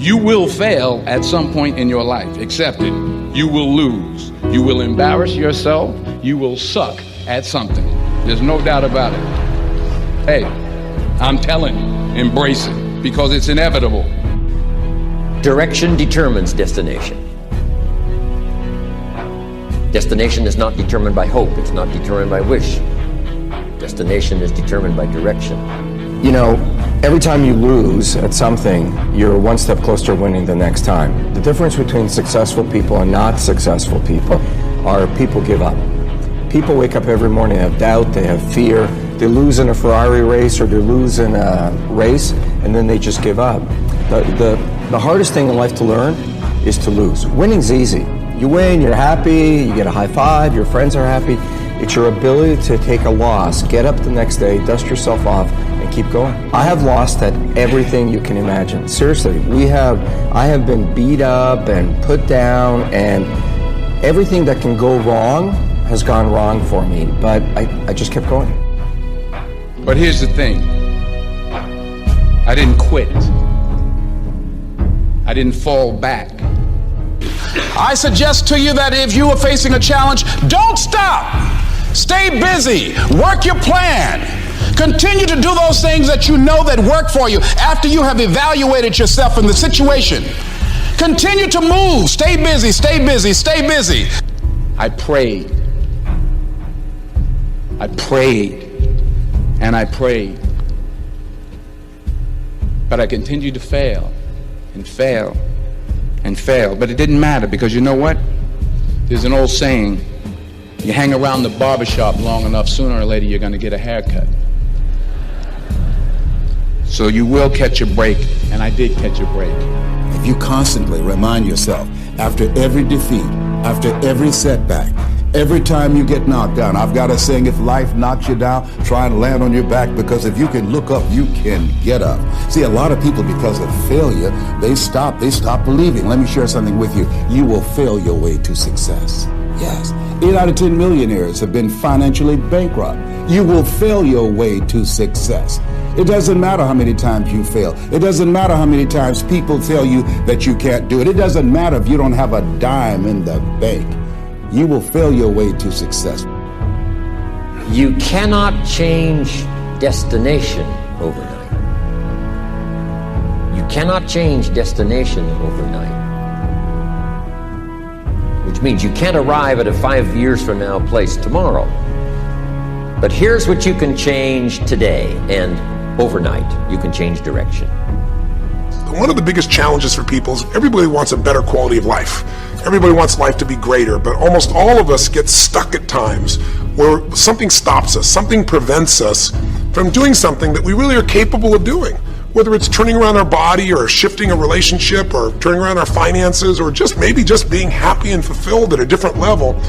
You will fail at some point in your life. Accept it. You will lose. You will embarrass yourself. You will suck at something. There's no doubt about it. Hey, I'm telling you, embrace it, because it's inevitable. Direction determines destination. Destination is not determined by hope. It's not determined by wish. Destination is determined by direction. You know, every time you lose at something, you're one step closer to winning the next time. The difference between successful people and not successful people are people give up. People wake up every morning, they have doubt, they have fear, they lose in a Ferrari race or they lose in a race, and then they just give up. The hardest thing in life to learn is to lose. Winning's easy. You win, you're happy, you get a high five, your friends are happy. It's your ability to take a loss, get up the next day, dust yourself off, and keep going. I have lost at everything you can imagine. Seriously, I have been beat up and put down, and everything that can go wrong has gone wrong for me, but I just kept going. But here's the thing. I didn't quit. I didn't fall back. I suggest to you that if you are facing a challenge, don't stop. Stay busy. Work your plan. Continue to do those things that you know that work for you after you have evaluated yourself in the situation. Continue to move. Stay busy, stay busy, stay busy. I prayed. I prayed. And I prayed. But I continued to fail and fail and fail. But it didn't matter, because you know what? There's an old saying, you hang around the barbershop long enough, sooner or later you're going to get a haircut. So you will catch a break, and I did catch a break. If you constantly remind yourself, after every defeat, after every setback, every time you get knocked down, I've got a saying, if life knocks you down, try and land on your back, because if you can look up, you can get up. See, a lot of people, because of failure, they stop believing. Let me share something with you. You will fail your way to success. Yes. 8 out of 10 millionaires have been financially bankrupt. You will fail your way to success. It doesn't matter how many times you fail. It doesn't matter how many times people tell you that you can't do it. It doesn't matter if you don't have a dime in the bank. You will fail your way to success. You cannot change destination overnight. You cannot change destination overnight. Which means you can't arrive at a 5 years from now place tomorrow. But here's what you can change today, and overnight you can change direction. One of the biggest challenges for people is everybody wants a better quality of life. Everybody wants life to be greater, but almost all of us get stuck at times where something stops us, something prevents us from doing something that we really are capable of doing. Whether it's turning around our body or shifting a relationship or turning around our finances or just maybe just being happy and fulfilled at a different level,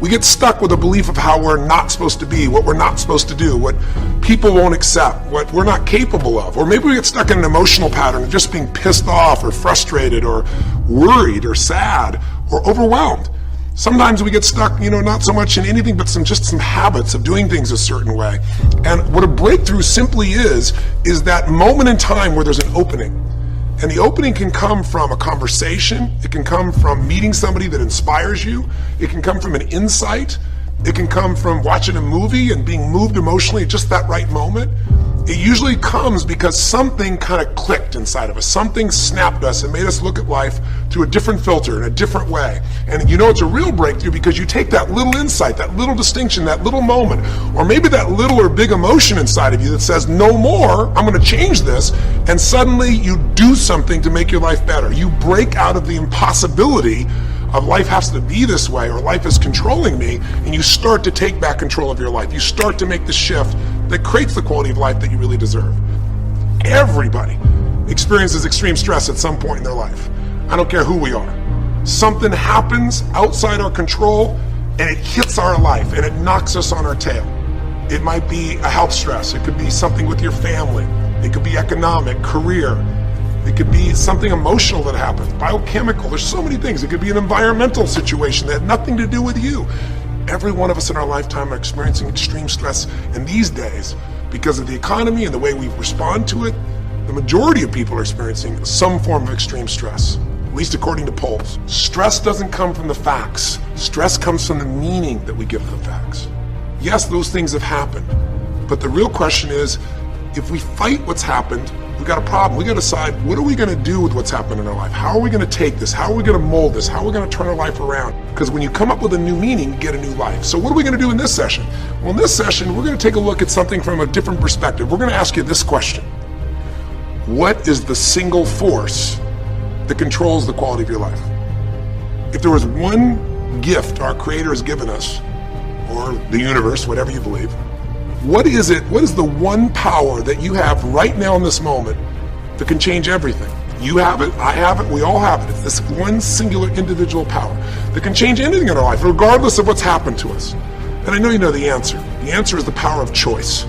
we get stuck with a belief of how we're not supposed to be, what we're not supposed to do, what people won't accept, what we're not capable of. Or maybe we get stuck in an emotional pattern of just being pissed off or frustrated or worried or sad or overwhelmed. Sometimes we get stuck, not so much in anything but some habits of doing things a certain way. And what a breakthrough simply is that moment in time where there's an opening. And the opening can come from a conversation, it can come from meeting somebody that inspires you, it can come from an insight, it can come from watching a movie and being moved emotionally at just that right moment. It usually comes because something kind of clicked inside of us. Something snapped us and made us look at life through a different filter, in a different way. And it's a real breakthrough because you take that little insight, that little distinction, that little moment, or maybe that little or big emotion inside of you that says, no more, I'm going to change this. And suddenly you do something to make your life better. You break out of the impossibility of life has to be this way or life is controlling me, and you start to take back control of your life. You start to make the shift that creates the quality of life that you really deserve. Everybody experiences extreme stress at some point in their life. I don't care who we are. Something happens outside our control and it hits our life and it knocks us on our tail. It might be a health stress. It could be something with your family. It could be economic, career. It could be something emotional that happens, biochemical. There's so many things. It could be an environmental situation that had nothing to do with you. Every one of us in our lifetime are experiencing extreme stress. And these days, because of the economy and the way we respond to it, the majority of people are experiencing some form of extreme stress, at least according to polls. Stress doesn't come from the facts. Stress comes from the meaning that we give to the facts. Yes, those things have happened, but the real question is, if we fight what's happened, we've got a problem. We got to decide, what are we going to do with what's happened in our life? How are we going to take this? How are we going to mold this? How are we going to turn our life around? Because when you come up with a new meaning, you get a new life. So what are we going to do in this session? Well, in this session, we're going to take a look at something from a different perspective. We're going to ask you this question. What is the single force that controls the quality of your life? If there was one gift our Creator has given us, or the universe, whatever you believe, what is it? What is the one power that you have right now in this moment that can change everything? You have it, I have it, we all have it. It's this one singular individual power that can change anything in our life, regardless of what's happened to us. And I know you know the answer. The answer is the power of choice.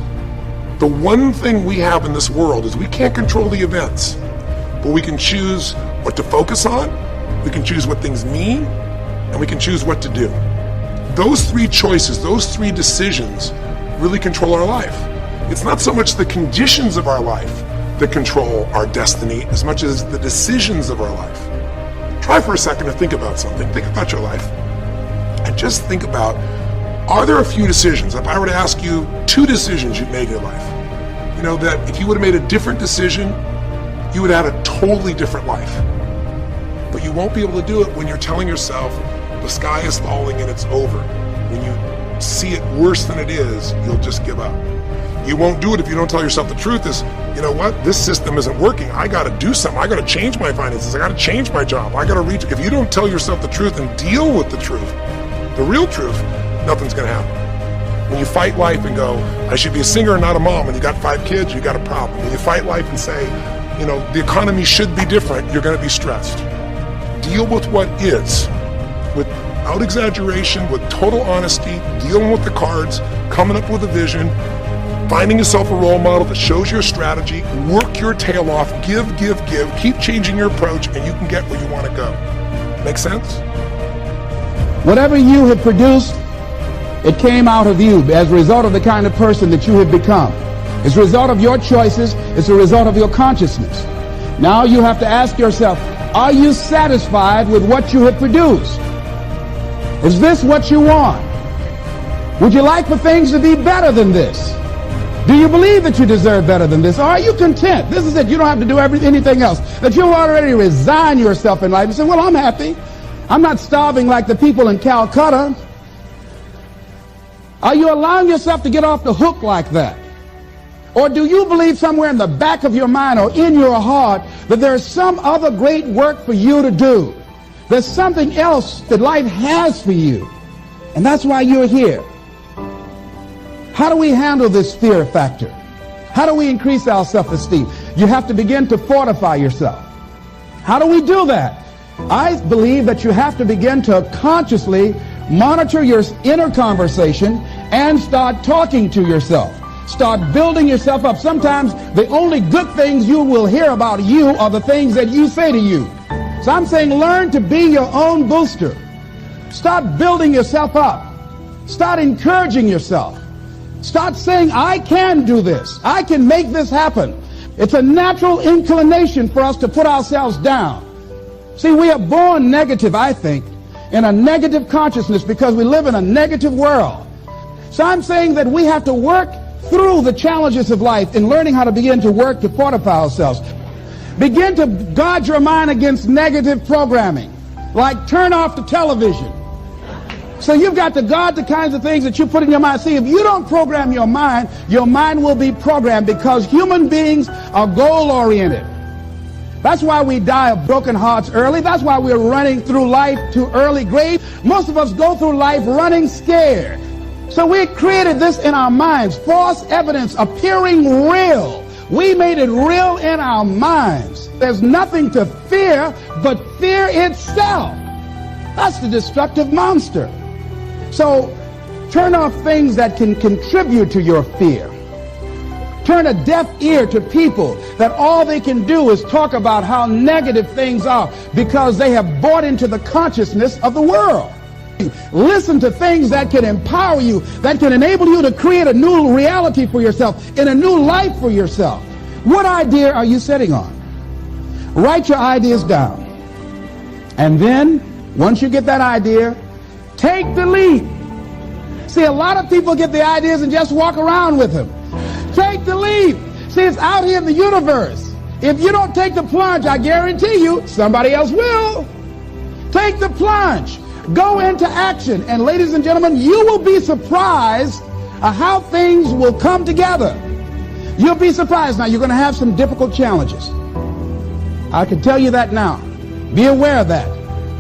The one thing we have in this world is we can't control the events, but we can choose what to focus on, we can choose what things mean, and we can choose what to do. Those three choices, those three decisions really control our life. It's not so much the conditions of our life that control our destiny as much as the decisions of our life. Try for a second to think about something. Think about your life and just think about, are there a few decisions? If I were to ask you 2 decisions you've made in your life, you know, that if you would have made a different decision, you would have had a totally different life. But you won't be able to do it when you're telling yourself the sky is falling and it's over. When you see it worse than it is, you'll just give up. You won't do it if you don't tell yourself the truth is, you know what, this system isn't working. I got to do something. I got to change my finances. I got to change my job. I got to reach. If you don't tell yourself the truth and deal with the truth, the real truth, nothing's going to happen. When you fight life and go, I should be a singer and not a mom, and you got 5 kids, you got a problem. When you fight life and say, you know, the economy should be different, you're going to be stressed. Deal with what is, without exaggeration, with total honesty, dealing with the cards, coming up with a vision, finding yourself a role model that shows your strategy, work your tail off, give, keep changing your approach, and you can get where you want to go. Make sense? Whatever you have produced, it came out of you as a result of the kind of person that you have become. It's a result of your choices. It's a result of your consciousness. Now you have to ask yourself, are you satisfied with what you have produced? Is this what you want? Would you like for things to be better than this? Do you believe that you deserve better than this? Or are you content? This is it. You don't have to do anything else. That you already resign yourself in life and say, well, I'm happy. I'm not starving like the people in Calcutta. Are you allowing yourself to get off the hook like that? Or do you believe somewhere in the back of your mind or in your heart that there's some other great work for you to do? There's something else that life has for you. And that's why you're here. How do we handle this fear factor? How do we increase our self-esteem? You have to begin to fortify yourself. How do we do that? I believe that you have to begin to consciously monitor your inner conversation and start talking to yourself. Start building yourself up. Sometimes the only good things you will hear about you are the things that you say to you. So I'm saying learn to be your own booster. Start building yourself up. Start encouraging yourself. Start saying, I can do this. I can make this happen. It's a natural inclination for us to put ourselves down. See, we are born negative, I think, in a negative consciousness because we live in a negative world. So I'm saying that we have to work through the challenges of life in learning how to begin to work to fortify ourselves. Begin to guard your mind against negative programming, like turn off the television. So you've got to guard the kinds of things that you put in your mind. See, if you don't program your mind will be programmed because human beings are goal-oriented. That's why we die of broken hearts early. That's why we're running through life to early grave. Most of us go through life running scared. So we created this in our minds, false evidence appearing real. We made it real in our minds. There's nothing to fear but fear itself. That's the destructive monster. So turn off things that can contribute to your fear. Turn a deaf ear to people that all they can do is talk about how negative things are because they have bought into the consciousness of the world. Listen to things that can empower you, that can enable you to create a new reality for yourself and a new life for yourself. What idea are you sitting on? Write your ideas down. And then, once you get that idea, take the leap. See, a lot of people get the ideas and just walk around with them. Take the leap. See, it's out here in the universe. If you don't take the plunge, I guarantee you, somebody else will. Take the plunge. Go into action. And ladies and gentlemen, you will be surprised at how things will come together. You'll be surprised. Now, you're going to have some difficult challenges. I can tell you that now. Be aware of that.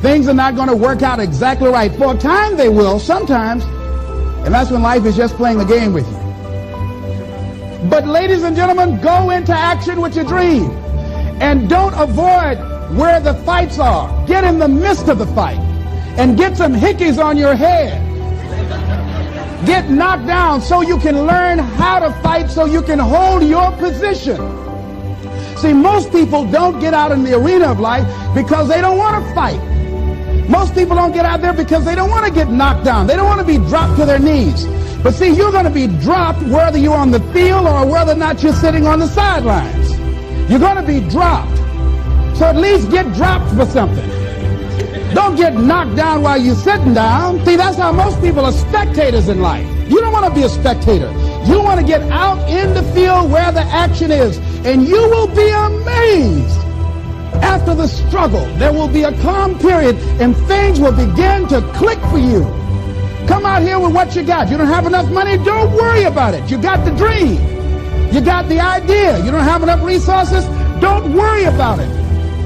Things are not going to work out exactly right. For a time they will, sometimes. And that's when life is just playing a game with you. But ladies and gentlemen, go into action with your dream. And don't avoid where the fights are. Get in the midst of the fight. And get some hickeys on your head. Get knocked down so you can learn how to fight, so you can hold your position. See, most people don't get out in the arena of life because they don't want to fight. Most people don't get out there because they don't want to get knocked down. They don't want to be dropped to their knees. But see, you're going to be dropped whether you're on the field or whether or not you're sitting on the sidelines. You're going to be dropped. So at least get dropped for something. Don't get knocked down while you're sitting down. See, that's how most people are spectators in life. You don't want to be a spectator. You want to get out in the field where the action is. And you will be amazed. After the struggle, there will be a calm period and things will begin to click for you. Come out here with what you got. You don't have enough money? Don't worry about it. You got the dream. You got the idea. You don't have enough resources? Don't worry about it.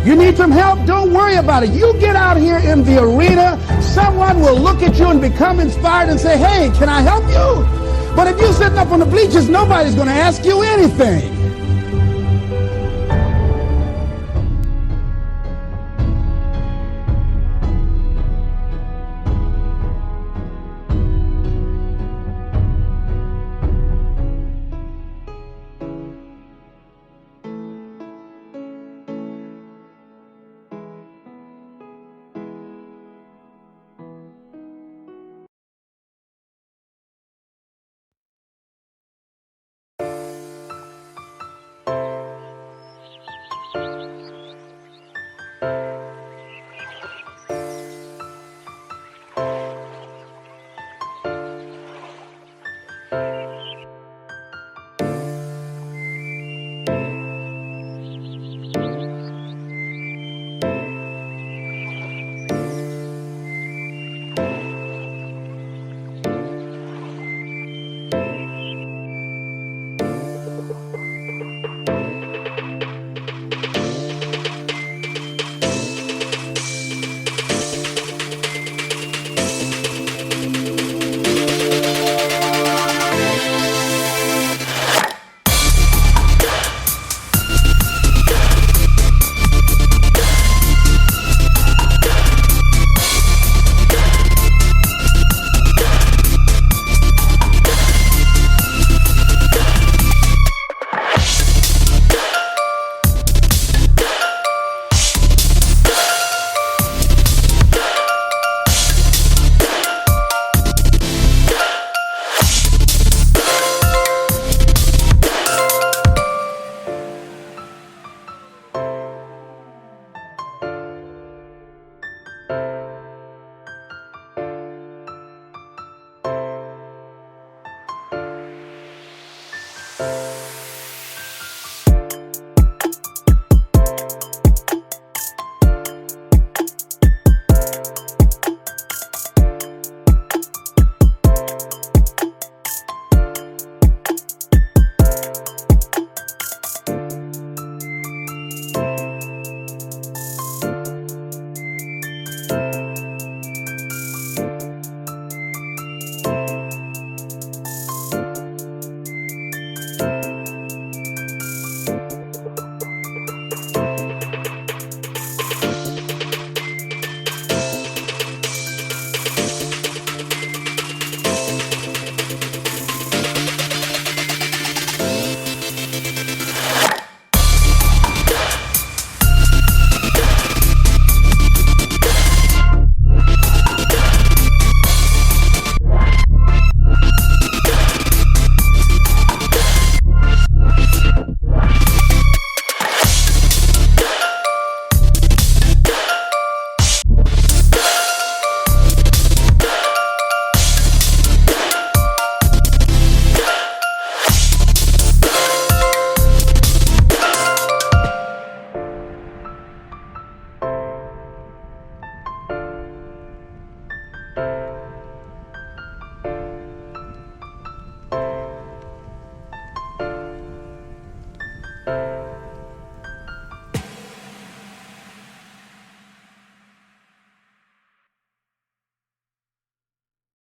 You need some help? Don't worry about it. You get out here in the arena, someone will look at you and become inspired and say, hey, can I help you? But if you're sitting up on the bleachers, nobody's going to ask you anything.